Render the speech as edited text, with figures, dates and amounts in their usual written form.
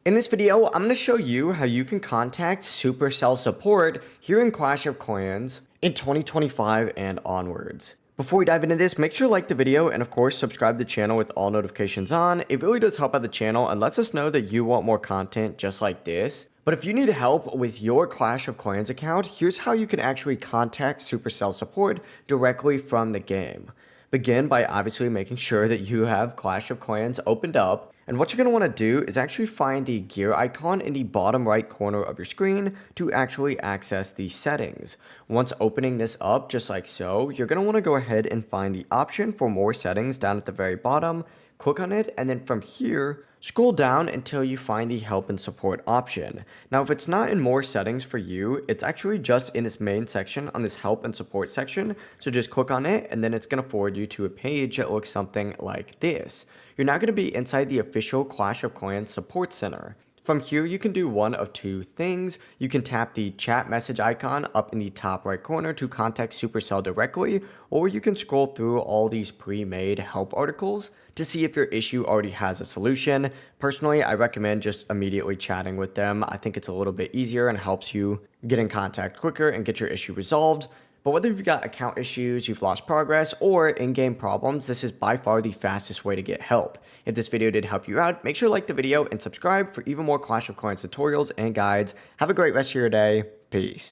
In this video, I'm going to show you how you can contact Supercell support here in Clash of Clans in 2025 and onwards. Before we dive into this, make sure to like the video and of course subscribe to the channel with all notifications on. It really does help out the channel and lets us know that you want more content just like this. But if you need help with your Clash of Clans account, here's how you can actually contact Supercell support directly from the game. Begin by obviously making sure that you have Clash of Clans opened up. And what you're going to want to do is actually find the gear icon in the bottom right corner of your screen to actually access the settings. Once opening this up just like so, you're going to want to go ahead and find the option for more settings down at the very bottom. Click on it, and then from here, scroll down until you find the help and support option. Now, if it's not in more settings for you, it's actually just in this main section on this help and support section. So just click on it, and then it's going to forward you to a page that looks something like this. You're now going to be inside the official Clash of Clans support center. From here, you can do one of two things. You can tap the chat message icon up in the top right corner to contact Supercell directly, or you can scroll through all these pre-made help articles to see if your issue already has a solution. Personally, I recommend just immediately chatting with them. I think it's a little bit easier and helps you get in contact quicker and get your issue resolved. But whether you've got account issues, you've lost progress, or in-game problems, this is by far the fastest way to get help. If this video did help you out, make sure to like the video and subscribe for even more Clash of Clans tutorials and guides. Have a great rest of your day. Peace.